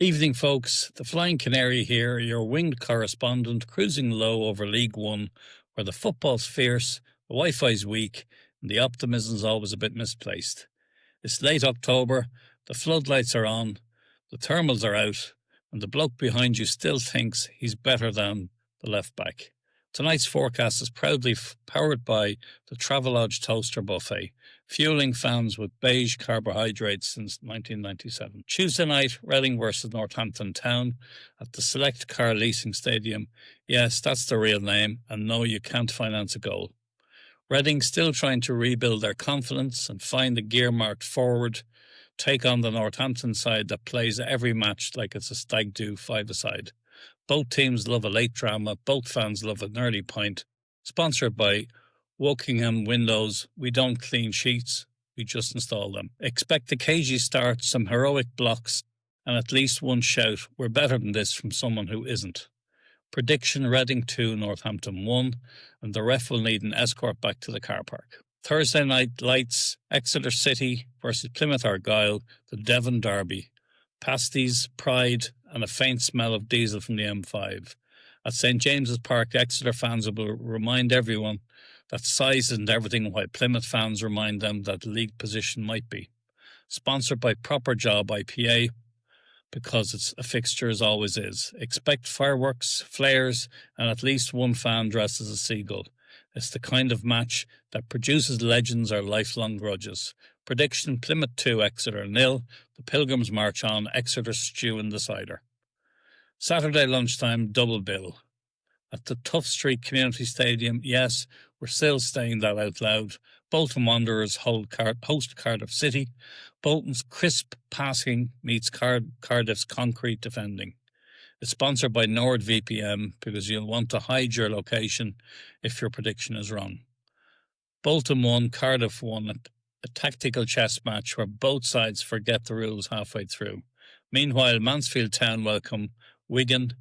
Evening, folks. The Flying Canary here, your winged correspondent, cruising low over League One, where the football's fierce, the Wi-Fi's weak, and the optimism's always a bit misplaced. It's late October, the floodlights are on, the thermals are out, and the bloke behind you still thinks he's better than the left back. Tonight's forecast is proudly powered by the Travelodge Toaster Buffet, fueling fans with beige carbohydrates since 1997. Tuesday night, Reading versus Northampton Town at the Select Car Leasing Stadium. Yes, that's the real name, and no, you can't finance a goal. Reading still trying to rebuild their confidence and find the gear marked forward, take on the Northampton side that plays every match like it's a stag do five-a-side. Both teams love a late drama, both fans love an early point. Sponsored by Wokingham Windows. We don't clean sheets, we just install them. Expect a cagey start, some heroic blocks, and at least one shout, "We're better than this," from someone who isn't. Prediction: Reading 2, Northampton 1, and the ref will need an escort back to the car park. Thursday night lights, Exeter City versus Plymouth Argyle, the Devon Derby. Pasties, pride, and a faint smell of diesel from the M5. At St James's Park, Exeter fans will remind everyone that size isn't everything, while Plymouth fans remind them that league position might be. Sponsored by Proper Job IPA, because it's a fixture as always is. Expect fireworks, flares, and at least one fan dressed as a seagull. It's the kind of match that produces legends or lifelong grudges. Prediction: Plymouth 2, Exeter 0. The Pilgrims march on, Exeter stew in the cider. Saturday lunchtime double bill. At the Tough Street Community Stadium, yes, we're still saying that out loud. Bolton Wanderers host Cardiff City. Bolton's crisp passing meets Cardiff's concrete defending. It's sponsored by NordVPN because you'll want to hide your location if your prediction is wrong. Bolton won, Cardiff won, a tactical chess match where both sides forget the rules halfway through. Meanwhile, Mansfield Town welcome Wigan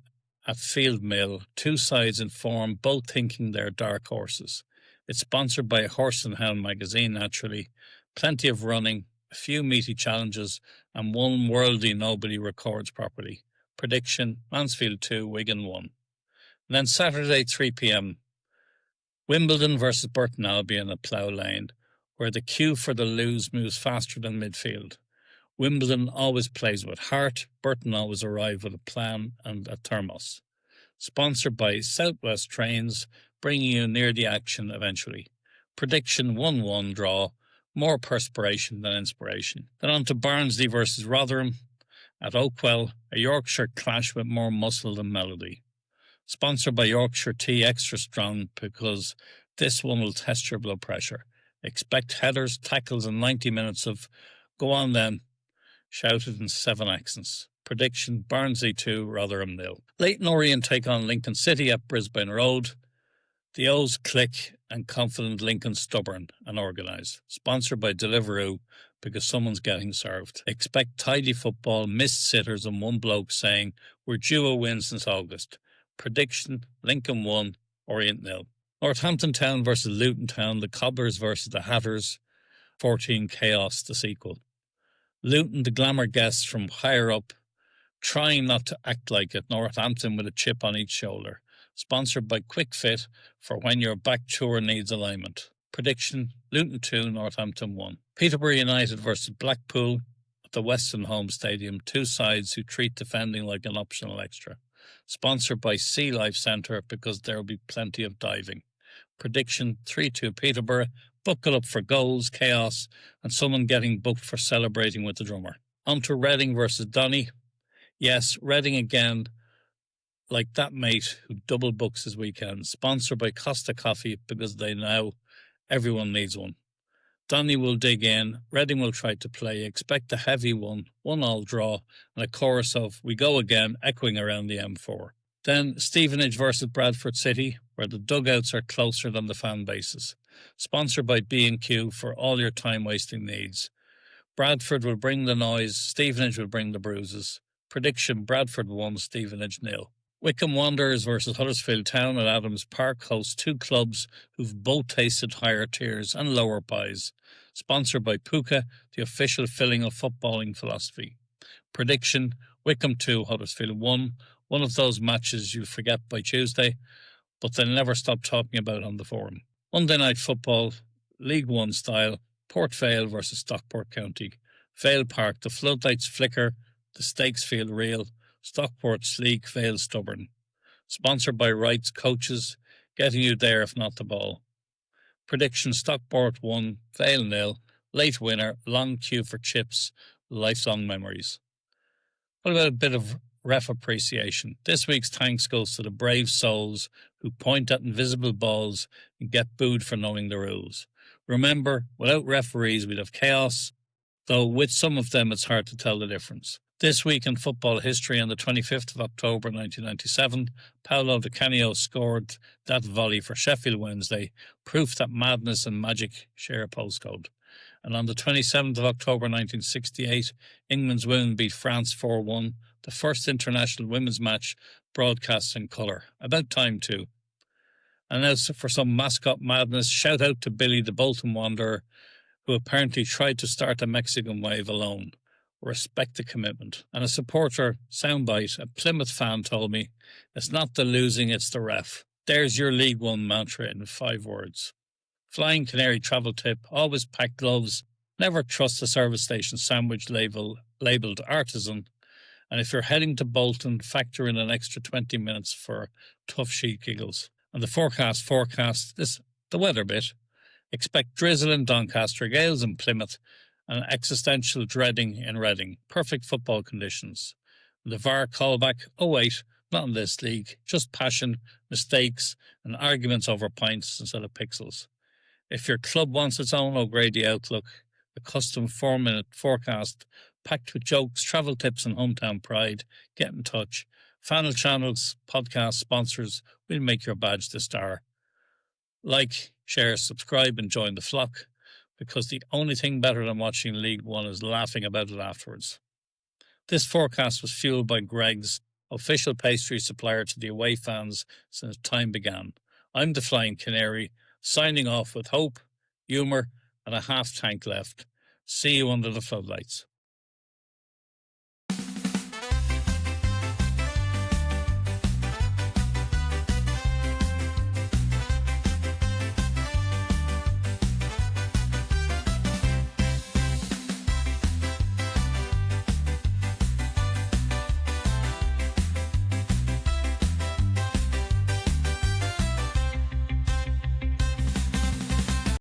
at Field Mill, two sides in form, both thinking they're dark horses. It's sponsored by Horse and Hound magazine, naturally. Plenty of running, a few meaty challenges, and one worldly nobody records properly. Prediction: Mansfield 2, Wigan 1. And then Saturday, 3 p.m, Wimbledon versus Burton Albion at Plough Lane, where the queue for the lose moves faster than midfield. Wimbledon always plays with heart, Burton always arrive with a plan and a thermos. Sponsored by Southwest Trains, bringing you near the action eventually. Prediction: 1-1 draw, more perspiration than inspiration. Then on to Barnsley versus Rotherham at Oakwell, a Yorkshire clash with more muscle than melody. Sponsored by Yorkshire Tea Extra Strong, because this one will test your blood pressure. Expect headers, tackles, and 90 minutes of "go on then," shouted in 7 accents. Prediction: Barnsley 2, Rotherham 0. Leyton Orient take on Lincoln City at Brisbane Road. The O's click and confident Lincoln stubborn and organised. Sponsored by Deliveroo, because someone's getting served. Expect tidy football, missed sitters, and one bloke saying, "We're due a win since August." Prediction: Lincoln 1, Orient 0. Northampton Town versus Luton Town, the Cobblers versus the Hatters, 14 Chaos, the sequel. Luton, the glamour guests from higher up, trying not to act like it. Northampton with a chip on each shoulder. Sponsored by Quick Fit, for when your back tour needs alignment. Prediction: Luton 2, Northampton 1. Peterborough United versus Blackpool at the Western Home Stadium, two sides who treat defending like an optional extra. Sponsored by Sea Life Centre, because there will be plenty of diving. Prediction: 3-2 Peterborough. Buckle up for goals, chaos, and someone getting booked for celebrating with the drummer. On to Reading versus Donny. Yes, Reading again, like that mate who double books his weekend. Sponsored by Costa Coffee, because they know everyone needs one. Donny will dig in, Reading will try to play. Expect a heavy 1-1 draw, and a chorus of "we go again" echoing around the M4. Then Stevenage versus Bradford City, where the dugouts are closer than the fan bases. Sponsored by B&Q for all your time-wasting needs. Bradford will bring the noise, Stevenage will bring the bruises. Prediction: Bradford 1, Stevenage 0. Wycombe Wanderers versus Huddersfield Town at Adams Park host two clubs who've both tasted higher tiers and lower pies. Sponsored by Puka, the official filling of footballing philosophy. Prediction: Wycombe 2, Huddersfield 1. One of those matches you'll forget by Tuesday, but they'll never stop talking about on the forum. Monday night football, League One style, Port Vale versus Stockport County. Vale Park, the floodlights flicker, the stakes feel real. Stockport sleek, Vale stubborn. Sponsored by Wright's Coaches, getting you there if not the ball. Prediction: Stockport 1, Vale 0. Late winner, long queue for chips, lifelong memories. What about a bit of ref appreciation? This week's thanks goes to the brave souls who point at invisible balls and get booed for knowing the rules. Remember, without referees, we'd have chaos, though with some of them it's hard to tell the difference. This week in football history, on the 25th of October 1997, Paolo Di Canio scored that volley for Sheffield Wednesday, proof that madness and magic share a postcode. And on the 27th of October 1968, England's women beat France 4-1, the first international women's match broadcast in colour. About time too. And now for some Mascot Madness, shout out to Billy the Bolton Wanderer, who apparently tried to start a Mexican wave alone. Respect the commitment. And a supporter soundbite, a Plymouth fan, told me, it's not the losing, it's the ref. There's your League One mantra in 5 words. Flying Canary travel tip: always pack gloves, never trust a service station sandwich labelled artisan, and if you're heading to Bolton, factor in an extra 20 minutes for tough sheet giggles. And the forecast, the weather bit. Expect drizzle in Doncaster, gales in Plymouth, and existential dreading in Reading. Perfect football conditions. The VAR callback: oh wait, not in this league, just passion, mistakes, and arguments over pints instead of pixels. If your club wants its own O'Grady outlook, a custom 4-minute forecast packed with jokes, travel tips, and hometown pride, get in touch. Final channels, podcast sponsors, we'll make your badge the star. Like, share, subscribe, and join the flock, because the only thing better than watching League One is laughing about it afterwards. This forecast was fueled by Greg's, official pastry supplier to the away fans since time began. I'm the Flying Canary, signing off with hope, humour, and a half tank left. See you under the floodlights.